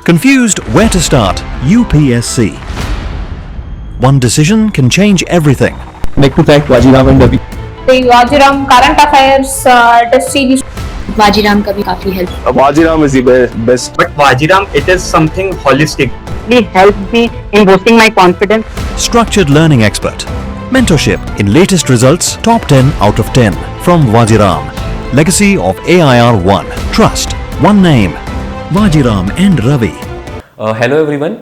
Confused where to start? UPSC. One decision can change everything. Like to thank Vajiram and Ravi. Vajiram current affairs test series. Vajiram का भी काफी help. Vajiram is the best. But Vajiram, it is something holistic. It helped me in boosting my confidence. Structured learning expert. Mentorship in latest results, top 10 out of 10 from Vajiram. Legacy of AIR 1. Trust. One name. Vajiram and Ravi. Hello everyone.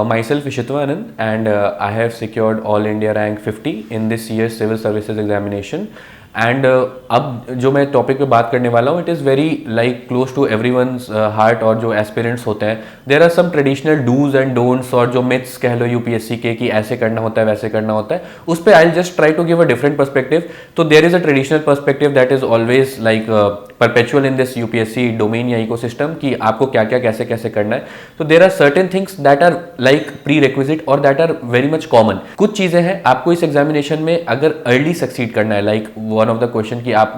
Myself Ishitwa Anand, and I have secured All India rank 50 in this year's Civil Services examination. And अब जो मैं topic पे बात करने वाला हूँ, it is very like close to everyone's heart. और जो एस्पिरेंट्स होते हैं, there are some traditional dos and don'ts, और जो मिथ्स कह लो यूपीएससी के कि ऐसे करना होता है वैसे करना होता है, उस पर I just try to give a different perspective. तो there is a traditional perspective that is always like perpetual in this UPSC domain या इकोसिस्टम, कि आपको क्या क्या कैसे कैसे करना है. तो there are certain things that are like prerequisite और that are very much common. कुछ चीज़ें हैं आपको इस एग्जामिनेशन में अगर अर्ली सक्सीड करना है, like one of the question कि आप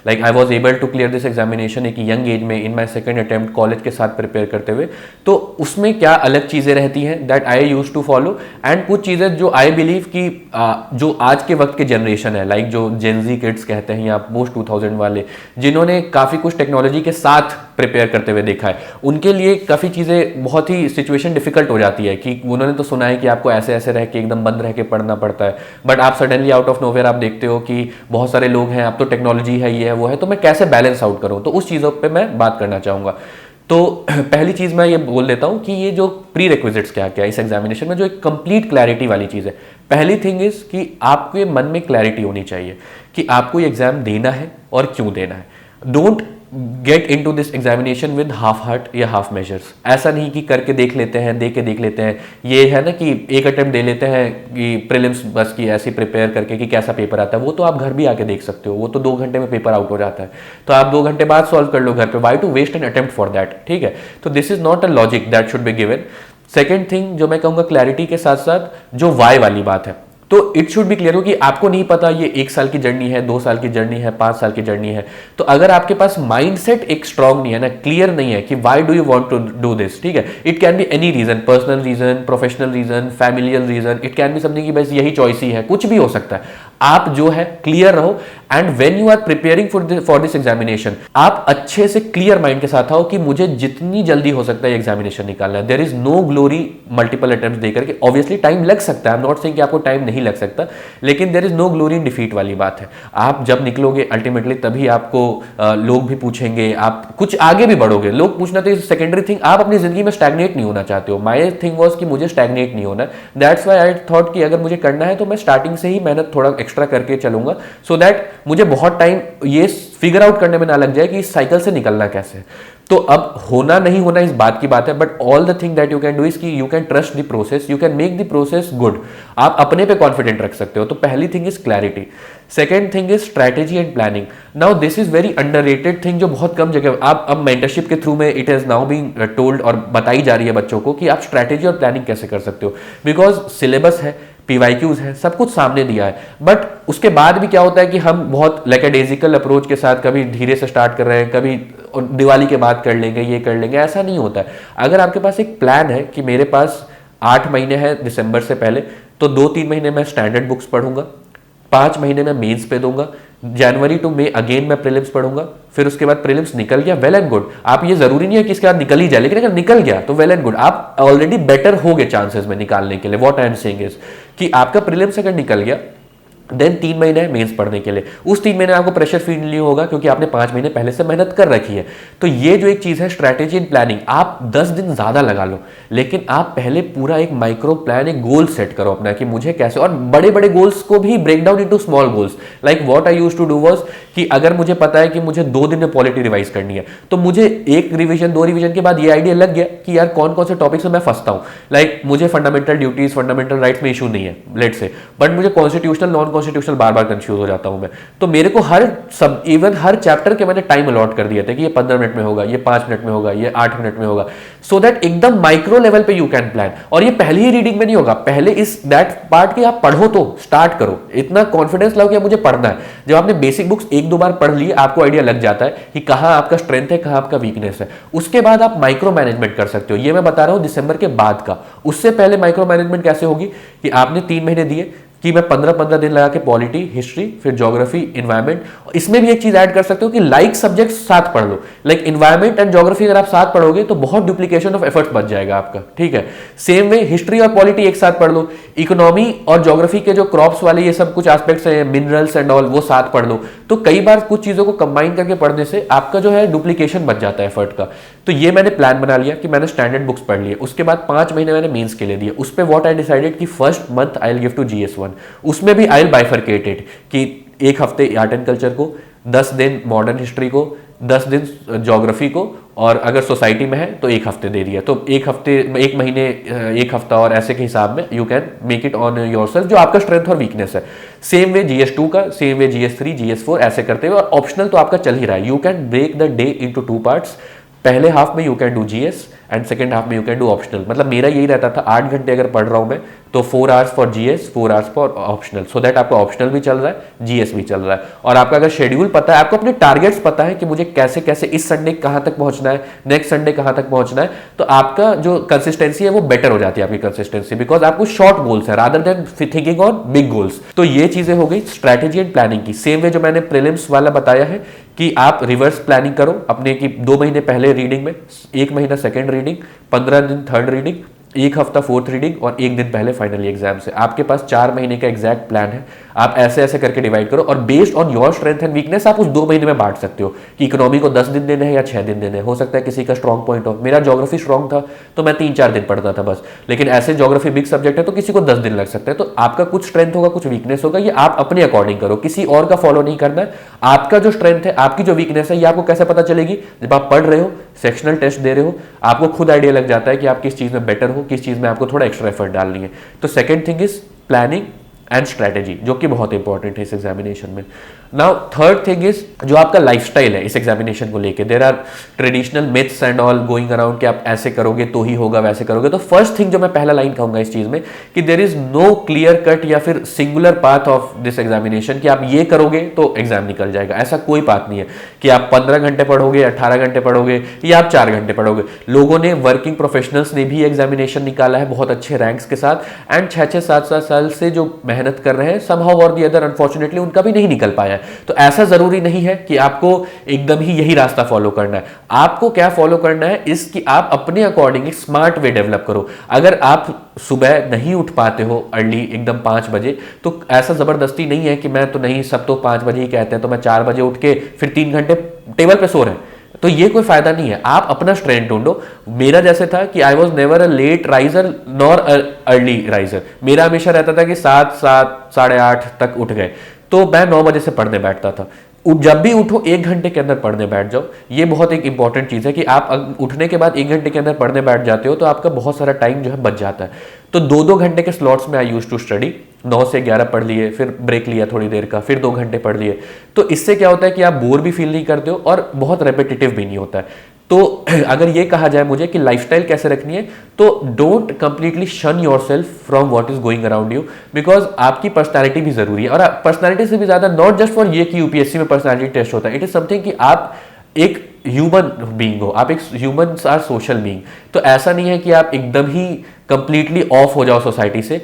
like I was able to clear this examination एक यंग एज में in my second attempt college के साथ प्रिपेयर करते हुए, तो उसमें क्या अलग चीज़ें रहती हैं that I use to follow, and कुछ चीज़ें जो आई बिलीव कि जो आज के वक्त के जनरेशन है, लाइक जो जेनजी किड्स कहते हैं या पोस्ट 2000 वाले, जिन्होंने काफ़ी कुछ टेक्नोलॉजी के साथ प्रिपेयर करते हुए देखा है, उनके लिए काफ़ी चीज़ें बहुत ही सिचुएशन डिफिकल्ट हो जाती है कि उन्होंने तो सुना है कि आपको ऐसे ऐसे रह के एकदम बंद रह के पढ़ना पड़ता है, बट आप सडनली आउट ऑफ नोवेयर आप देखते हो कि बहुत सारे लोग हैं, अब तो टेक्नोलॉजी है, ये है वो है, तो मैं कैसे बैलेंस आउट करूं. तो उस चीज़ों पे मैं बात करना चाहूँगा. तो पहली चीज़ मैं ये बोल देता हूँ कि ये जो प्री रिक्विजिट्स क्या क्या इस एग्जामिनेशन में, जो एक कंप्लीट क्लैरिटी वाली चीज़ है. पहली थिंग इज कि आपके मन में क्लैरिटी होनी चाहिए कि आपको ये एग्जाम देना है और क्यों देना है. Don't get into this examination with half heart या हाफ मेजर्स. ऐसा नहीं कि करके देख लेते हैं, दे के देख लेते हैं. ये है ना कि एक अटेम्प्ट दे लेते हैं कि प्रीलिम्स बस की ऐसी प्रिपेयर करके कि कैसा पेपर आता है, वो तो आप घर भी आके देख सकते हो, वो तो 2 घंटे में पेपर आउट हो जाता है, तो आप 2 घंटे बाद सॉल्व कर लो घर पे. Why to waste an attempt for that. ठीक है, तो this is not a logic that should be given. Second thing जो मैं कहूँगा, क्लैरिटी के साथ साथ जो वाई वाली बात है, तो इट शुड बी क्लियर हो कि आपको नहीं पता ये 1 साल की जर्नी है, 2 साल की जर्नी है, 5 साल की जर्नी है. तो अगर आपके पास माइंडसेट एक स्ट्रांग नहीं है ना, क्लियर नहीं है कि why do you want to do this. ठीक है, it can be any reason, personal reason, professional reason, familial reason, it can be something कि बस यही चॉइस ही है, कुछ भी हो सकता है. आप जो है क्लियर रहो, and when you are preparing for this examination, आप अच्छे से क्लियर माइंड के साथ आओ कि मुझे जितनी जल्दी हो सकता है एग्जामिनेशन निकालना है. There is no glory multiple attempt देकर के. ऑब्वियसली टाइम लग सकता है, आई एम नॉट सेइंग कि आपको टाइम नहीं लग सकता, लेकिन there is no glory in defeat वाली बात है. आप जब निकलोगे अल्टीमेटली तभी आपको लोग भी पूछेंगे, आप कुछ आगे भी बढ़ोगे. लोग पूछना तो सेकेंडरी थिंग, आप अपनी जिंदगी में स्टैग्नेट नहीं होना चाहते हो. माई थिंग वॉज कि मुझे स्टैग्नेट नहीं होना. दैट्स वाई आई थॉट कि अगर मुझे करना है तो मैं स्टार्टिंग से ही मेहनत थोड़ा एक्स्ट्रा करके चलूंगा, सो दैट मुझे बहुत टाइम ये फिगर आउट करने में ना लग जाए कि इस साइकिल से निकलना कैसे. तो अब होना नहीं होना इस बात की बात है, but all the thing that you can do is कि you can trust the process, you can make the process good. आप अपने पे कॉन्फिडेंट रख सकते हो. तो पहली thing is clarity. Second thing is strategy and planning. Now this is very underrated thing जो बहुत कम जगह आप अब मेंटरशिप के थ्रू में it is now being told और बताई जा रही है बच्चों को कि आप स्ट्रैटेजी और प्लानिंग कैसे कर सकते हो. बिकॉज सिलेबस है, PYQs है, सब कुछ सामने दिया है, बट उसके बाद भी क्या होता है कि हम बहुत लैकेडेजिकल अप्रोच के साथ कभी धीरे से स्टार्ट कर रहे हैं, कभी दिवाली के बाद कर लेंगे, ये कर लेंगे. ऐसा नहीं होता है. अगर आपके पास एक प्लान है कि मेरे पास 8 महीने हैं दिसंबर से पहले, तो 2-3 महीने मैं स्टैंडर्ड बुक्स पढ़ूंगा, 5 महीने मैं मेंस पे दूंगा, जनवरी टू मई अगेन मैं प्रीलिम्स पढ़ूंगा, फिर उसके बाद प्रीलिम्स निकल गया, वेल एंड गुड. आप ये जरूरी नहीं है कि इसके बाद निकल ही जाए, लेकिन अगर निकल गया तो वेल एंड गुड. आप ऑलरेडी बेटर हो गए चांसेस में निकालने के लिए. What I am saying is कि आपका प्रीलिम्स अगर निकल गया, देन 3 महीने है मेंस पढ़ने के लिए. उस 3 महीने आपको प्रेशर फील नहीं होगा क्योंकि आपने 5 महीने पहले से मेहनत कर रखी है. तो ये जो एक चीज है स्ट्रैटेजी एंड प्लानिंग, आप 10 दिन ज्यादा लगा लो, लेकिन आप पहले पूरा एक माइक्रो प्लान, एक गोल सेट करो अपना कि मुझे कैसे, और बड़े बड़े गोल्स को भी break down into small goals. Like what I used to do was कि अगर मुझे पता है कि मुझे 2 दिन में पॉलिटी रिवाइज करनी है, तो मुझे 1 रिवीजन 2 रिवीजन के बाद ये आइडिया लग गया कि यार कौन कौन से टॉपिक्स में मैं फंसता हूं. लाइक मुझे फंडामेंटल ड्यूटीज, फंडामेंटल राइट्स में इशू नहीं है लेट्स से, बट मुझे कॉन्स्टिट्यूशनल, नॉन कॉन्स्टिट्यूशनल बार बार कंफ्यूज हो जाता हूं मैं। तो मेरे को हर चैप्टर के मैंने टाइम अलॉट कर दिया था कि ये 15 मिनट में होगा, ये 5 मिनट में होगा, ये 8 मिनट में होगा, सो दैट एकदम माइक्रो लेवल पे यू कैन प्लान। और ये पहली ही रीडिंग में नहीं होगा, पहले इस दैट पार्ट की आप पढ़ो, तो स्टार्ट करो, इतना कॉन्फिडेंस लाओ कि मुझे पढ़ना है। जब आपने बेसिक बुक्स 1-2 बार पढ़ ली, आपको आइडिया लग जाता है कि कहां आपका स्ट्रेंथ है, कहां आपका वीकनेस है। उसके बाद आप माइक्रो मैनेजमेंट कर सकते हो। ये मैं बता रहा हूं दिसंबर के बाद का। उससे पहले माइक्रो मैनेजमेंट कैसे होगी कि आपने 3 महीने दिए कि मैं 15-15 दिन लगा के पॉलिटी, हिस्ट्री, फिर ज्योग्राफी, इन्वायरमेंट। इसमें भी एक चीज ऐड कर सकते हो कि लाइक सब्जेक्ट साथ पढ़ लो। लाइक इन्वायरमेंट एंड ज्योग्राफी अगर आप साथ पढ़ोगे तो बहुत डुप्लीकेशन ऑफ एफर्ट्स बच जाएगा आपका, ठीक है। सेम वे हिस्ट्री और पॉलिटी एक साथ पढ़ लो। इकोनॉमी और ज्योग्राफी के जो क्रॉप्स वाले ये सब कुछ एस्पेक्ट्स हैं, मिनरल्स एंड ऑल, वो साथ पढ़ लो। तो कई बार कुछ चीजों को कंबाइन करके पढ़ने से आपका जो है डुप्लीकेशन बच जाता है एफर्ट का। तो ये मैंने प्लान बना लिया कि मैंने स्टैंडर्ड बुक्स पढ़ लिए। उसके बाद 5 महीने मैंने मेंस के लिए दिए। उस पे व्हाट आई डिसाइडेड कि first month I will give to GS1। उसमें भी आई विल बाइफरकेटेड कि एक हफ्ते आर्ट एंड कल्चर को, 10 दिन मॉडर्न हिस्ट्री को, 10 दिन ज्योग्राफी को, और अगर सोसाइटी में है तो 1 हफ्ते दे दिया। तो 1 महीने 1 हफ्ता, और ऐसे के हिसाब में you can make it on yourself जो आपका स्ट्रेंथ और वीकनेस है। सेम वे GS2 का, सेम वे GS3, GS4 ऐसे करते हुए। और ऑप्शनल तो आपका चल ही रहा है। You can break the day into 2 parts. पहले हाफ में you can do GS and second half में यू कैन डू ऑप्शनल। मतलब मेरा यही रहता था, 8 घंटे अगर पढ़ रहा हूं मैं तो 4 hours for GS, 4 hours for optional, so that आपका ऑप्शनल भी चल रहा है, GS भी चल रहा है। और आपका अगर शेड्यूल पता है, आपको अपने टारगेट्स पता है कि मुझे कैसे कैसे इस संडे कहां तक पहुंचना है, नेक्स्ट संडे कहां तक पहुंचना है, तो आपका जो कंसिस्टेंसी है वो बेटर हो जाती है आपकी कंसिस्टेंसी, बिकॉज आपको शॉर्ट गोल्स है rather than thinking on big goals. तो ये चीजें हो गई स्ट्रैटेजी एंड प्लानिंग की। सेम वे जो मैंने प्रीलिम्स वाला बताया है कि आप रिवर्स प्लानिंग करो अपने की 2 महीने पहले रीडिंग में, 1 महीना सेकेंड रीडिंग, 15 दिन थर्ड रीडिंग, 1 हफ्ता फोर्थ रीडिंग और 1 दिन पहले फाइनल एग्जाम से। आपके पास 4 महीने का एग्जैक्ट प्लान है। आप ऐसे ऐसे करके डिवाइड करो और based on your strength and weakness आप उस 2 महीने में बांट सकते हो कि इकोनॉमी को 10 दिन देने हैं या 6 दिन देने हैं। हो सकता है किसी का स्ट्रॉन्ग पॉइंट हो। मेरा ज्योग्राफी स्ट्रॉन्ग था तो मैं 3-4 दिन पढ़ता था बस, लेकिन ऐसे ज्योग्राफी बिग सब्जेक्ट है तो किसी को 10 दिन लग सकता है। तो आपका कुछ स्ट्रेंथ होगा, कुछ वीकनेस होगा, ये आप अपने अकॉर्डिंग करो, किसी और का फॉलो नहीं करना है। आपका जो स्ट्रेंथ है, आपकी जो वीकनेस है, ये आपको कैसे पता चलेगी? जब आप पढ़ रहे हो, सेक्शनल टेस्ट दे रहे हो, आपको खुद आइडिया लग जाता है कि आप किस चीज में बेटर हो, किस चीज में आपको थोड़ा एक्स्ट्रा एफर्ट डालनी है। तो second thing is planning and strategy, जो कि बहुत इंपॉर्टेंट है इस एग्जामिनेशन में। नाउ थर्ड थिंग इज जो आपका लाइफस्टाइल है इस एग्जामिनेशन को लेके। There are traditional myths and all going around कि आप ऐसे करोगे तो ही होगा, वैसे करोगे। तो फर्स्ट थिंग जो मैं पहला लाइन कहूंगा इस चीज में कि there is no clear cut या फिर singular path of this examination कि आप ये करोगे तो एग्जाम निकल जाएगा। ऐसा कोई बात नहीं है कि आप 15 घंटे पढ़ोगे, 18 घंटे पढ़ोगे या आप 4 घंटे पढ़ोगे। लोगों ने, वर्किंग प्रोफेशनल्स ने भी एग्जामिनेशन निकाला है बहुत अच्छे रैंक्स के साथ एंड 6-6, 7-7 साल से जो मेहनत कर रहे हैं, समहाउ और द अदर अनफॉर्चुनेटली उनका भी नहीं निकल पाया है। तो ऐसा जरूरी नहीं है कि आपको एकदम ही यही रास्ता फॉलो करना है। आपको क्या फॉलो करना है इसकी आप अपने अकॉर्डिंग एक स्मार्ट वे डेवलप करो। अगर आप सुबह नहीं उठ पाते हो अर्ली एकदम 5 बजे, तो ऐसा जबरदस्ती नहीं है कि मैं तो नहीं, सब तो 5 बजे ही कहते हैं तो मैं 4 बजे उठ के फिर 3 घंटे टेबल पे सो रहे हैं, तो ये कोई फायदा नहीं है। आप अपना स्ट्रेंथ ढूंढो। मेरा जैसे था कि I was never a late riser nor early riser. मेरा हमेशा रहता था कि 7, 7, 8:30 तक उठ गए तो मैं 9 बजे से पढ़ने बैठता था। जब भी उठो 1 घंटे के अंदर पढ़ने बैठ जाओ। ये बहुत एक इंपॉर्टेंट चीज है कि आप उठने के बाद 1 घंटे के अंदर पढ़ने बैठ जाते हो तो आपका बहुत सारा टाइम जो है बच जाता है। तो 2-2 घंटे के स्लॉट्स में आई यूज टू स्टडी। 9 से 11 पढ़ लिए, फिर ब्रेक लिया थोड़ी देर का, फिर 2 घंटे पढ़ लिए। तो इससे क्या होता है कि आप बोर भी फील नहीं करते हो और बहुत रेपिटेटिव भी नहीं होता है। तो अगर ये कहा जाए मुझे कि लाइफस्टाइल कैसे रखनी है, तो डोंट कंप्लीटली शन yourself from what is going around you, because आपकी पर्सनालिटी भी जरूरी है। और पर्सनालिटी से भी ज्यादा नॉट जस्ट फॉर ये कि यूपीएससी में पर्सनालिटी टेस्ट होता है, इट इज समथिंग कि आप एक ह्यूमन बीइंग हो, आप एक ह्यूमन्स आर सोशल बीइंग। तो ऐसा नहीं है कि आप एकदम ही कंप्लीटली ऑफ हो जाओ सोसाइटी से।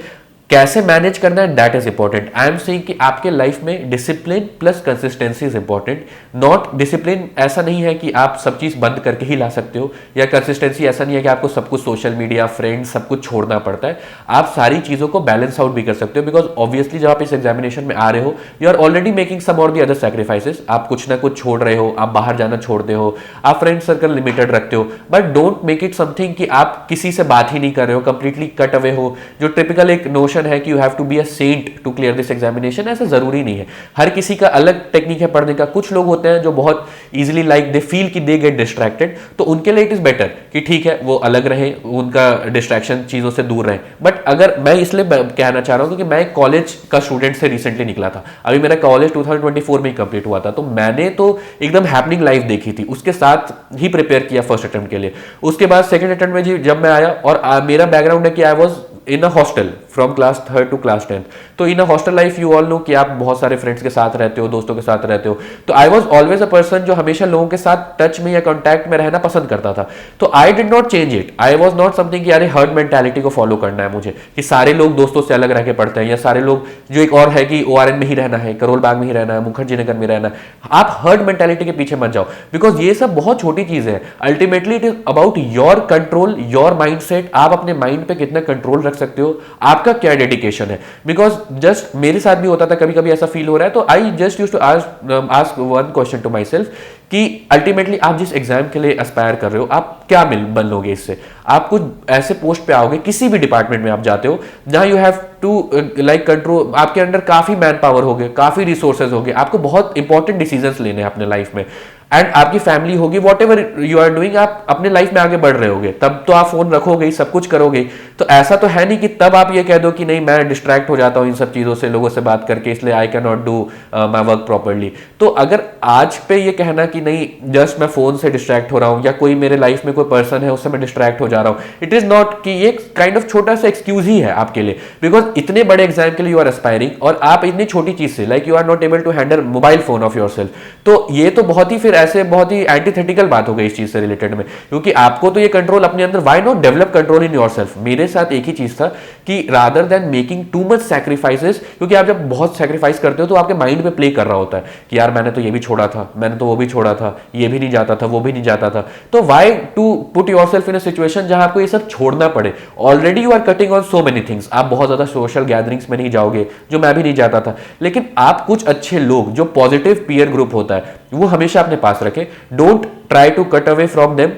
कैसे मैनेज करना है that is important. I am saying कि आपके लाइफ में discipline plus consistency is important. Not discipline ऐसा नहीं है कि आप सब चीज बंद करके ही ला सकते हो, या कंसिस्टेंसी ऐसा नहीं है कि आपको सब कुछ सोशल मीडिया, फ्रेंड्स, सब कुछ छोड़ना पड़ता है। आप सारी चीजों को बैलेंस आउट भी कर सकते हो, बिकॉज ऑब्वियसली जब आप इस एग्जामिनेशन में आ रहे हो, you are already making some और दी अदर सैक्रिफाइसेस। आप कुछ ना कुछ छोड़ रहे हो, आप बाहर जाना छोड़ते हो, आप फ्रेंड सर्कल लिमिटेड रखते हो, but don't make it something कि आप किसी से बात ही नहीं कर रहे हो, कंप्लीटली कट अवे हो। जो टिपिकल एक नोशन प्रिपरेशन है कि you have to be a saint to clear this examination, ऐसा जरूरी नहीं है। हर किसी का अलग टेक्निक है पढ़ने का। कुछ लोग होते हैं जो बहुत इजीली लाइक दे फील कि दे गेट डिस्ट्रैक्टेड, तो उनके लिए इट इज बेटर कि ठीक है वो अलग रहे, उनका डिस्ट्रैक्शन चीजों से दूर रहे। बट अगर मैं इसलिए कहना चाह रहा हूं क्योंकि मैं एक कॉलेज का स्टूडेंट से रिसेंटली निकला था, अभी मेरा कॉलेज 2024 में ही कंप्लीट हुआ था, तो मैंने तो एकदम हैपनिंग लाइफ देखी थी, उसके साथ ही प्रिपेयर किया फर्स्ट अटेम्प्ट के लिए। उसके बाद सेकंड अटेम्प्ट में जब मैं आया, और मेरा बैकग्राउंड है कि I was in a hostel from class 3rd to class 10th, तो in a hostel life you all know कि आप बहुत सारे फ्रेंड्स के साथ रहते हो, दोस्तों के साथ रहते हो, तो I was always a person जो हमेशा लोगों के साथ टच में या कॉन्टैक्ट में रहना पसंद करता था। तो I did not change it, I was not something कि यार हर्ड मेंटालिटी को फॉलो करना है मुझे, कि सारे लोग दोस्तों से अलग रह के पढ़ते हैं, या सारे लोग जो एक और है कि ORN में ही रहना है, करोल बाग में ही रहना है, मुखर्जी नगर में रहना है। आप हर्ड मेंटालिटी के पीछे मत जाओ, बिकॉज ये सब बहुत छोटी चीजें हैं। Ultimately it is about your control, your mindset. आप अपने माइंड पे कितना कंट्रोल रख सकते हो, आपका क्या डेडिकेशन है। बिकॉज जस्ट मेरे साथ भी होता था, कभी कभी ऐसा फील हो रहा है, तो I just used to ask one question to myself कि अल्टीमेटली आप जिस एग्जाम के लिए एस्पायर कर रहे हो, आप क्या बन लोगे इससे। आप कुछ ऐसे पोस्ट पे आओगे, किसी भी डिपार्टमेंट में आप जाते हो जहां you have to like control, आपके अंदर काफी मैन पावर होगे, काफी रिसोर्सेज होंगे, आपको बहुत इंपॉर्टेंट डिसीजंस लेने हैं अपने लाइफ में, एंड आपकी फैमिली होगी, whatever you are doing, आप अपने लाइफ में आगे बढ़ रहे होगे, तब तो आप फोन रखोगे, सब कुछ करोगे। तो ऐसा तो है नहीं कि तब आप ये कह दो कि नहीं मैं डिस्ट्रैक्ट हो जाता हूं इन सब चीजों से, लोगों से बात करके, इसलिए I can not do my work properly. तो अगर आज पे ये कहना कि नहीं जस्ट मैं फोन से डिस्ट्रैक्ट हो रहा हूं, या कोई मेरे लाइफ में कोई पर्सन है उससे मैं डिस्ट्रैक्ट हो जा रहा हूं, इट इज नॉट कि ये काइंड ऑफ छोटा सा एक्सक्यूज ही है आपके लिए, बिकॉज इतने बड़े एग्जाम के लिए यू आर एस्पायरिंग, और आप इतनी छोटी चीज से like you are not able to handle mobile phone of yourself. तो ये तो बहुत ही फिर ऐसे बहुत ही एंटीथेटिकल बात हो गई इस चीज से रिलेटेड में, क्योंकि आपको तो ये कंट्रोल अपने अंदर, why not develop control in yourself. मेरे साथ एक ही चीज था कि rather than making too much sacrifices, क्योंकि आप जब बहुत सैक्रिफाइस करते हो तो आपके माइंड पे प्ले कर रहा होता है कि यार मैंने तो ये भी छोड़ा था, मैंने तो वो भी छोड़ा था, ये भी नहीं जाता था, वो भी नहीं जाता था। तो why to put yourself in a situation जहां आपको ये सब छोड़ना पड़े। Already you are cutting on so many things, आप बहुत ज्यादा सोशल गैदरिंग्स में नहीं जाओगे, जो मैं भी नहीं जाता था, लेकिन आप कुछ अच्छे लोग जो पॉजिटिव पीयर ग्रुप होता है वो हमेशा अपने पास रखें। Don't try to cut away from them,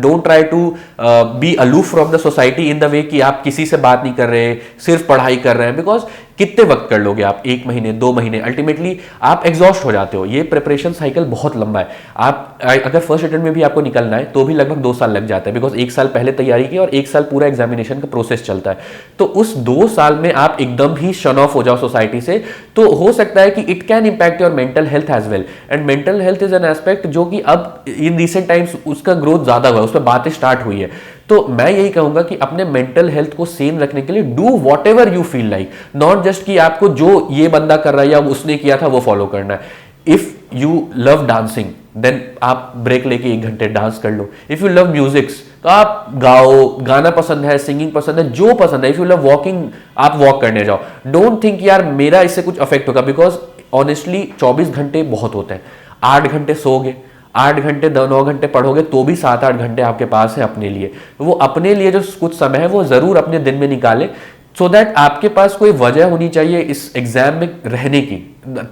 don't try to be aloof from the society in the way कि आप किसी से बात नहीं कर रहे, सिर्फ पढ़ाई कर रहे हैं, बिकॉज कितने वक्त कर लोगे आप, 1 महीने 2 महीने, अल्टीमेटली आप एग्जॉस्ट हो जाते हो। ये प्रिपरेशन साइकिल बहुत लंबा है। आप अगर फर्स्ट अटेम्प्ट में भी आपको निकलना है तो भी लगभग 2 साल लग जाता है, बिकॉज 1 साल पहले तैयारी की और 1 साल पूरा एग्जामिनेशन का प्रोसेस चलता है। तो उस 2 साल में आप एकदम ही शन ऑफ हो जाओ सोसाइटी से, तो हो सकता है कि it can impact your mental health as well. And mental health is an aspect जो कि अब इन रिसेंट टाइम्स उसका ग्रोथ ज्यादा हुआ है, उस पर बातें स्टार्ट हुई है। तो मैं यही कहूंगा कि अपने मेंटल हेल्थ को सेम रखने के लिए do what ever you feel like, not just कि आपको जो ये बंदा कर रहा है या उसने किया था वो फॉलो करना है। If you love dancing then आप ब्रेक लेके 1 घंटे डांस कर लो। इफ यू लव म्यूजिक्स तो आप गाओ, गाना पसंद है, सिंगिंग पसंद है, जो पसंद है। इफ यू लव वॉकिंग आप वॉक करने जाओ। डोंट थिंक यार मेरा इससे कुछ अफेक्ट होगा, बिकॉज ऑनेस्टली 24 घंटे बहुत होते हैं। 8 घंटे सोओगे, 8 घंटे 9 घंटे पढ़ोगे तो भी 7-8 घंटे आपके पास है अपने लिए। वो अपने लिए जो कुछ समय है वो जरूर अपने दिन में निकाले, सो दैट आपके पास कोई वजह होनी चाहिए इस एग्जाम में रहने की,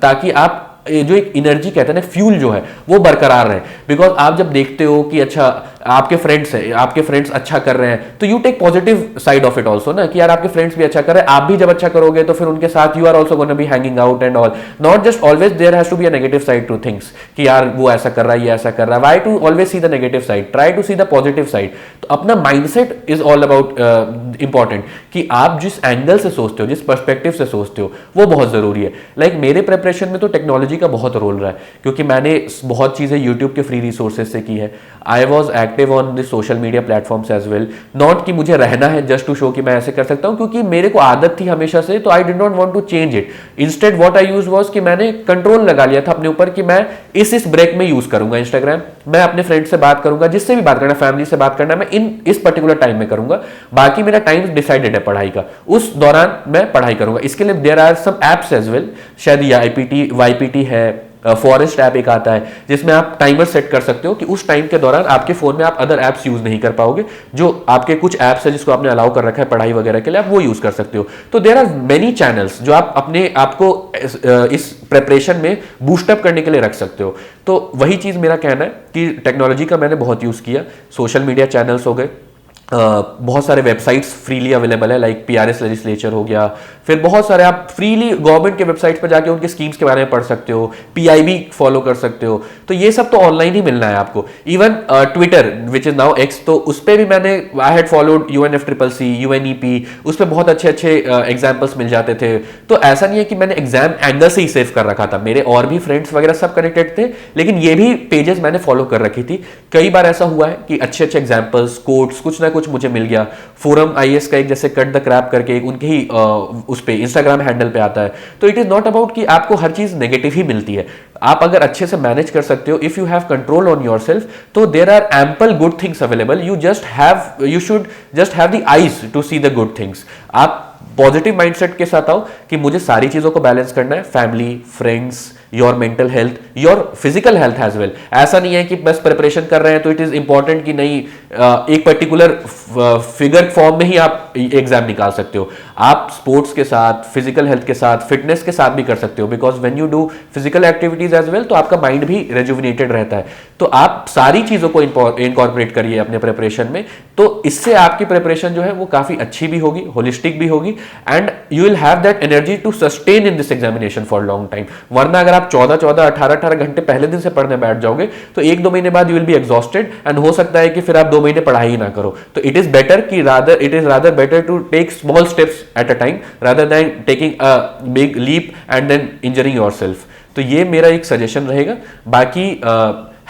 ताकि आप जो एक एनर्जी कहते हैं ना, फ्यूल जो है वो बरकरार रहे। बिकॉज आप जब देखते हो कि अच्छा आपके फ्रेंड्स अच्छा कर रहे हैं, तो you take positive side of it also ना, कि यार आपके फ्रेंड्स भी अच्छा कर रहे हैं, आप भी जब अच्छा करोगे तो फिर उनके साथ you are also gonna be hanging out and all. Not just always there has to be a negative side to things कि यार वो ऐसा कर रहा है, ये ऐसा कर रहा है। Why to always see the negative side, try to see the positive side. तो अपना mindset is all about important, कि आप जिस एंगल से सोचते हो, जिस पर्सपेक्टिव से सोचते हो, वो बहुत जरूरी है। लाइक मेरे प्रिपरेशन में तो टेक्नोलॉजी का बहुत रोल रहा है, क्योंकि मैंने बहुत चीजें यूट्यूब के फ्री रिसोर्सेज से की है। I was active on the social media platforms as well, not कि मुझे रहना है जस्ट टू शो कि मैं ऐसे कर सकता हूं, क्योंकि मेरे को आदत थी हमेशा से, तो I did not want to change it. Instead what I use was कि मैंने कंट्रोल लगा लिया था अपने ऊपर कि मैं इस ब्रेक में यूज करूंगा इंस्टाग्राम, मैं अपने फ्रेंड से बात करूंगा, जिससे भी बात करना, फैमिली से बात करना, मैं इस पर्टिकुलर टाइम में करूंगा। बाकी मेरा टाइम डिसाइडेड है पढ़ाई का, उस दौरान मैं पढ़ाई करूंगा। इसके लिए there are some apps as well, शायद YPT है, फॉरेस्ट ऐप एक आता है जिसमें आप टाइमर सेट कर सकते हो कि उस टाइम के दौरान आपके फोन में आप अदर ऐप्स यूज नहीं कर पाओगे। जो आपके कुछ ऐप्स है जिसको आपने अलाउ कर रखा है पढ़ाई वगैरह के लिए, आप वो यूज कर सकते हो। तो देयर आर मेनी चैनल्स जो आप अपने आपको इस प्रिपरेशन में बूस्टअप करने के लिए रख सकते हो। तो वही चीज मेरा कहना है कि टेक्नोलॉजी का मैंने बहुत यूज किया। सोशल मीडिया चैनल्स हो गए, बहुत सारे वेबसाइट्स फ्रीली अवेलेबल है, लाइक PRS लेजिस्लेचर हो गया, फिर बहुत सारे आप फ्रीली गवर्नमेंट के वेबसाइट्स पर जाके उनके स्कीम्स के बारे में पढ़ सकते हो, PIB फॉलो कर सकते हो। तो ये सब तो ऑनलाइन ही मिलना है आपको। Even Twitter which is now X, तो उस पर भी मैंने I had followed UNFCCC, UNEP, उस पर बहुत अच्छे अच्छे एग्जाम्पल्स मिल जाते थे। तो ऐसा नहीं है कि मैंने एग्जाम एंगल से ही सेव कर रखा था, मेरे और भी फ्रेंड्स वगैरह सब कनेक्टेड थे, लेकिन ये भी पेजेस मैंने फॉलो कर रखी थी। कई बार ऐसा हुआ है कि अच्छे अच्छे एग्जाम्पल्स, कोट्स, कुछ ना कुछ मुझे मिल गया। फोरम IAS का एक जैसे कट द क्रैप करके एक उनके ही उस पे इंस्टाग्राम हैंडल पे आता है। तो इट इज नॉट अबाउट कि आपको हर चीज नेगेटिव ही मिलती है। आप अगर अच्छे से मैनेज कर सकते हो, if you have control on yourself, तो there are ample good things available. You should just have the eyes to see the good things. आप पॉजिटिव माइंडसेट के साथ आओ कि मुझे सारी चीजों को बैलेंस करना है, family, friends, your mental health, your physical health as well. ऐसा नहीं है कि बस प्रिपरेशन कर रहे हैं तो इट इज इंपॉर्टेंट कि नहीं एक पर्टिकुलर फिगर फॉर्म में ही आप एग्जाम निकाल सकते हो। आप स्पोर्ट्स के साथ, फिजिकल हेल्थ के साथ, फिटनेस के साथ भी कर सकते हो, because when you do physical activities as well तो आपका माइंड भी रेजुविनेटेड रहता है। तो आप सारी चीजों को इनकॉर्पोरेट करिए अपने प्रिपरेशन में, तो इससे आपकी प्रिपरेशन जो है वो काफी अच्छी भी होगी, होलिस्टिक भी होगी, and you will have that energy to sustain in this examination for long time. वरना अगर आप 14-14, 18-18 घंटे पहले दिन से पढ़ने बैठ जाओगे तो 1-2 महीने बाद you will be exhausted, and हो सकता है कि फिर आप 2 महीने पढ़ाई ही ना करो। तो it is rather better to take small steps at a time rather than taking a big leap and then injuring yourself. तो ये मेरा एक सजेशन रहेगा। बाकी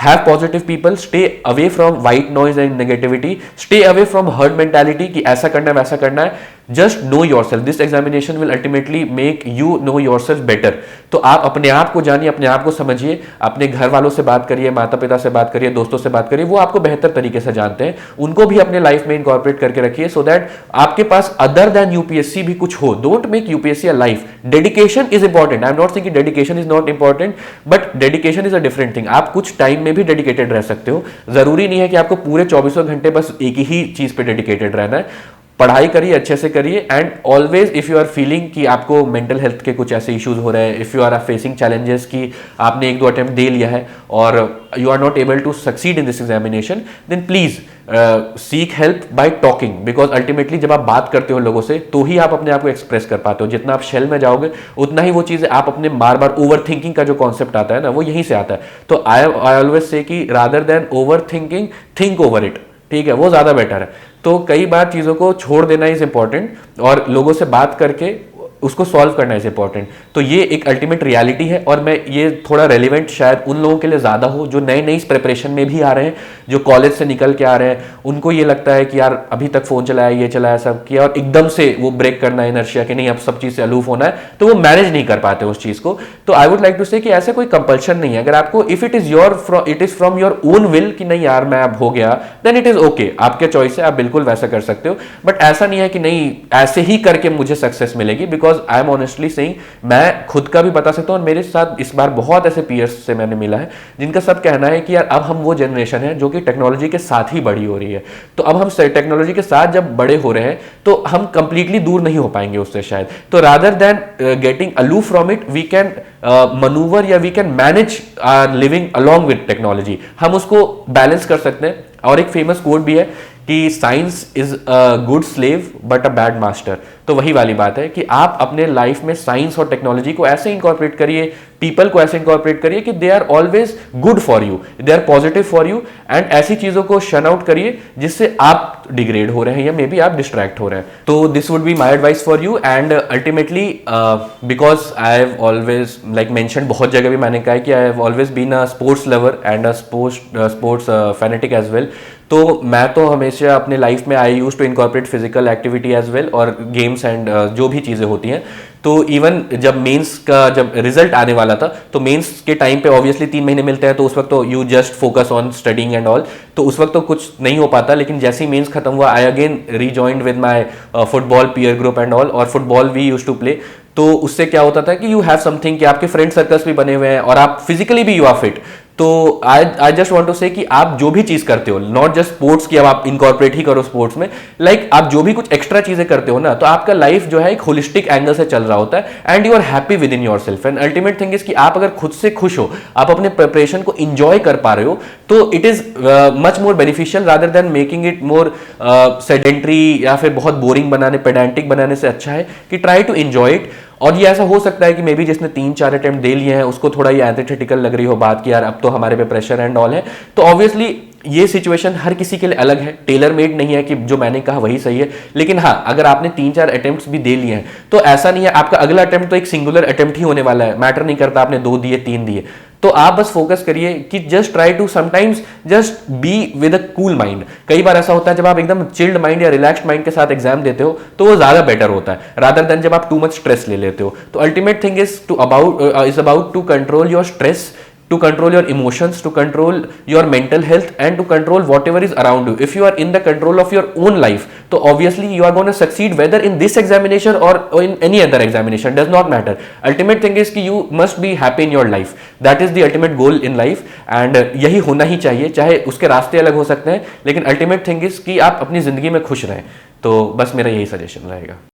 have positive people, stay away from white noise and negativity, stay away from herd mentality कि ऐसा करना है वैसा करना है। just know yourself, this examination will ultimately make you know yourself better। तो आप अपने आप को जानिए, अपने आप को समझिए, अपने घर वालों से बात करिए, माता पिता से बात करिए, दोस्तों से बात करिए, वो आपको बेहतर तरीके से जानते हैं, उनको भी अपने लाइफ में इनकॉर्पोरेट करके रखिए, सो दैट आपके पास अदर देन UPSC भी कुछ हो। Don't make UPSC a life. Dedication is important, I am not saying dedication is not important, but dedication is a different thing. आप कुछ टाइम में भी डेडिकेटेड रह सकते हो, जरूरी नहीं है कि आपको पूरे 24 घंटे बस एक ही चीज पे डेडिकेटेड रहना है। पढ़ाई करिए, अच्छे से करिए, and always if you are feeling कि आपको मेंटल हेल्थ के कुछ ऐसे इश्यूज हो रहे हैं, if you are facing challenges कि आपने 1-2 अटेम्प्ट दे लिया है और you are not able to succeed in this examination, then please seek help by talking, because ultimately जब आप बात करते हो लोगों से तो ही आप अपने आप को एक्सप्रेस कर पाते हो। जितना आप शेल में जाओगे उतना ही वो चीजें आप अपने बार बार ओवर थिंकिंग का जो कॉन्सेप्ट आता है ना, वो यहीं से आता है। तो आई ऑलवेज से कि rather than over thinking, think over it, ठीक है, वो ज्यादा बेटर है। तो कई बार चीज़ों को छोड़ देना इज इंपॉर्टेंट, और लोगों से बात करके उसको सॉल्व करना इज इंपॉर्टेंट। तो ये एक अल्टीमेट रियलिटी है, और मैं ये थोड़ा रेलिवेंट शायद उन लोगों के लिए ज़्यादा हो जो नए नई प्रिपरेशन में भी आ रहे हैं, जो कॉलेज से निकल के आ रहे हैं। उनको ये लगता है कि यार अभी तक फ़ोन चलाया, ये चलाया, सब किया, और एकदम से वो ब्रेक करना है इनर्शिया कि नहीं अब सब चीज़ से अलूफ होना है, तो वो मैनेज नहीं कर पाते उस चीज़ को। तो आई वुड लाइक टू से कि ऐसा कोई कंपल्शन नहीं है। अगर आपको if it is from your own will कि नहीं यार मैं अब हो गया, देन इट इज ओके, आपके चॉइस है, आप बिल्कुल वैसा कर सकते हो। बट ऐसा नहीं है कि नहीं ऐसे ही करके मुझे सक्सेस मिलेगी, because I am honestly saying, मैं खुद का भी बता सकता हूं, और मेरे साथ इस बार बहुत ऐसे पीयर्स से मैंने मिला है जिनका सब कहना है कि यार अब हम वो जनरेशन है जो कि टेक्नोलॉजी के साथ ही बड़ी हो रही है। तो अब हम टेक्नोलॉजी के साथ जब बड़े हो रहे हैं तो हम कंप्लीटली दूर नहीं हो पाएंगे उससे शायद। तो rather than getting aloof from it, we can manoeuvre या we can manage living along with technology. हम उसको बैलेंस कर सकते हैं। और एक फेमस कोट भी है कि science is a good slave but a bad master. तो वही वाली बात है कि आप अपने लाइफ में साइंस और टेक्नोलॉजी को ऐसे इंकॉर्पोरेट करिए, पीपल को ऐसे इंकॉर्पोरेट करिए कि they are always good for you, they are positive for you, and ऐसी चीजों को शन आउट करिए जिससे आप डिग्रेड हो रहे हैं या मे बी आप डिस्ट्रैक्ट हो रहे हैं। तो this would be my advice for you. And ultimately because I have always like mention, बहुत जगह भी मैंने कहा है कि I have always been a sports lover and a sports fanatic as well. तो मैं तो हमेशा अपने लाइफ में I use to incorporate physical activity as well, और गेम्स एंड जो भी चीज़ें होती हैं। तो इवन जब मेंस का जब रिजल्ट आने वाला था, तो मेंस के टाइम पे ऑब्वियसली 3 महीने मिलते हैं, तो उस वक्त तो you just focus on studying and all, तो उस वक्त तो कुछ नहीं हो पाता। लेकिन जैसे ही मेंस खत्म हुआ, I again rejoined with my football peer group and all, और football we use to play. तो उससे क्या होता था कि यू हैव समथिंग कि आपके फ्रेंड सर्कल्स भी बने हुए हैं और आप फिजिकली भी यू आर फिट। तो आई जस्ट वांट टू से कि आप जो भी चीज करते हो, नॉट जस्ट स्पोर्ट्स की अब आप इनकॉर्पोरेट ही करो स्पोर्ट्स में, लाइक आप जो भी कुछ एक्स्ट्रा चीजें करते हो ना, तो आपका लाइफ जो है एक होलिस्टिक एंगल से चल रहा होता है and you are happy within yourself. And ultimate thing is कि आप अगर खुद से खुश हो, आप अपने प्रिपरेशन को इंजॉय कर पा रहे हो, तो it is much more beneficial rather than making it more sedentary या फिर बहुत बोरिंग बनाने, पेडेंटिक बनाने से अच्छा है कि ट्राई टू एंजॉय इट। और ये ऐसा हो सकता है कि मे बी जिसने 3-4 अटेम्प्ट दे लिए हैं उसको थोड़ा ये एंथेटिकल लग रही हो बात कि यार अब तो हमारे पे प्रेशर एंड ऑल है, तो ऑब्वियसली ये सिचुएशन हर किसी के लिए अलग है, टेलर मेड नहीं है कि जो मैंने कहा वही सही है। लेकिन हाँ, अगर आपने 3-4 अटेम्प्ट्स भी दे लिए हैं तो ऐसा नहीं है, आपका अगला अटेम्प्ट तो एक सिंगुलर अटेम्प्ट ही होने वाला है, मैटर नहीं करता आपने 2 दिए 3 दिए। तो आप बस फोकस करिए कि just try to sometimes just be with a cool mind. कई बार ऐसा होता है जब आप एकदम चिल्ड माइंड या रिलैक्स्ड माइंड के साथ एग्जाम देते हो तो वो ज्यादा बेटर होता है रादर देन जब आप टू मच स्ट्रेस ले लेते हो। तो ultimate thing is about to control your stress, to control your emotions, to control your mental health and to control whatever is around you. If you are in the control of your own life, so obviously you are going to succeed whether in this examination or in any other examination, does not matter. Ultimate thing is कि you must be happy in your life. That is the ultimate goal in life and यही होना ही चाहिए, चाहे उसके रास्ते अलग हो सकते हैं, लेकिन ultimate thing is कि आप अपनी जिंदगी में खुश रहें। तो बस मेरा यही सजेशन रहेगा।